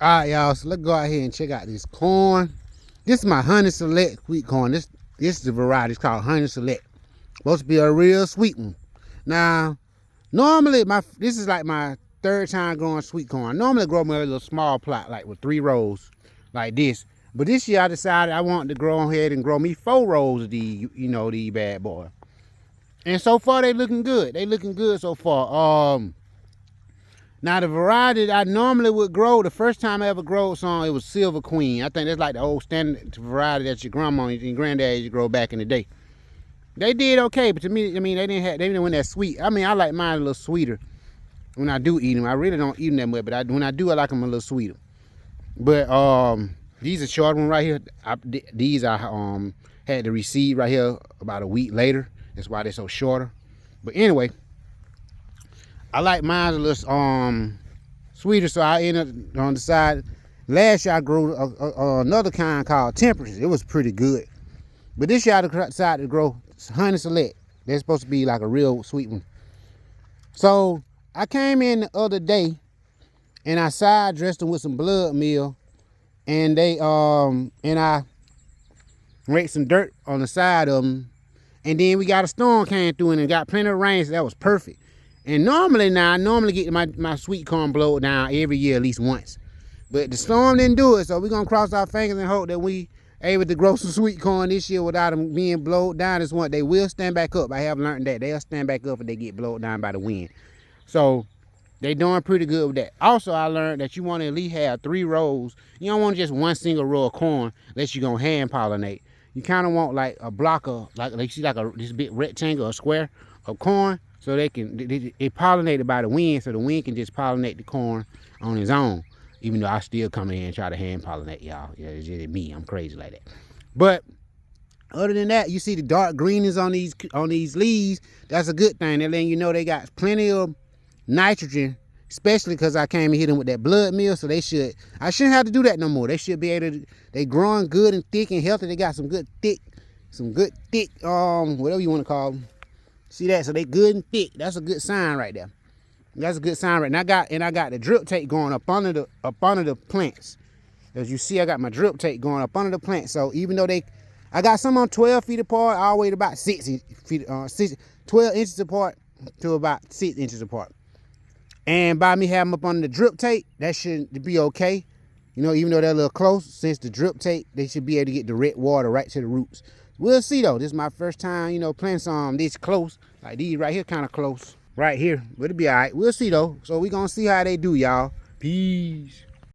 All right, y'all. So let's go out here and check out this corn. This is my Honey Select sweet corn. This is the variety. It's called Honey Select. Supposed to be a real sweet one. Now, normally this is like my third time growing sweet corn. I normally grow my little small plot, like with 3 rows, like this. But this year I decided I wanted to grow ahead and grow me 4 rows of these, these bad boys. And so far they looking good. They looking good so far. Now the variety that I normally would grow, the first time I ever growed some, it was Silver Queen. I think that's like the old standard variety that your grandma and your granddad used to grow back in the day. They did okay, but to me, I mean, they didn't want that sweet. I mean, I like mine a little sweeter when I do eat them. I really don't eat them that much, but when I do, I like them a little sweeter. But these are short ones right here. These I had to receive right here about a week later. That's why they're so shorter. But anyway, I like mine a little sweeter, so I ended up on the side. Last year I grew another kind called Temperance. It was pretty good. But this year I decided to grow Honey Select. They're supposed to be like a real sweet one. So I came in the other day and I side dressed them with some blood meal, and I raked some dirt on the side of them, and then we got a storm came through and it got plenty of rain, so that was perfect. And normally I get my sweet corn blowed down every year at least once. But the storm didn't do it, so we're going to cross our fingers and hope that we able to grow some sweet corn this year without them being blowed down. This one, they will stand back up. I have learned that. They'll stand back up if they get blowed down by the wind. So they doing pretty good with that. Also, I learned that you want to at least have 3 rows. You don't want just one single row of corn unless you're going to hand pollinate. You kind of want like a block of, like you see like this big rectangle or square of corn, so they pollinated by the wind, so the wind can just pollinate the corn on its own. Even though I still come in here and try to hand pollinate, y'all. Yeah, it's just me. I'm crazy like that. But other than that, you see the dark greenness on these leaves. That's a good thing. They're letting you know they got plenty of nitrogen, especially because I came and hit them with that blood meal. So I shouldn't have to do that no more. They should be able to. They growing good and thick and healthy. They got some good thick, whatever you want to call them. See that? So they good and thick. That's a good sign right there. That's a good sign right now. I got the drip tape going up under the plants. As you see, I got my drip tape going up under the plants. So even though I got some on 12 feet apart, all the way to about 6 feet, 12 inches apart to about 6 inches apart. And by me having them up under the drip tape, that should be okay. Even though they're a little close, since the drip tape, they should be able to get direct water right to the roots. We'll see though. This is my first time, planting some this close. Like these right here, kind of close. Right here. But it'll be all right. We'll see though. So we're going to see how they do, y'all. Peace.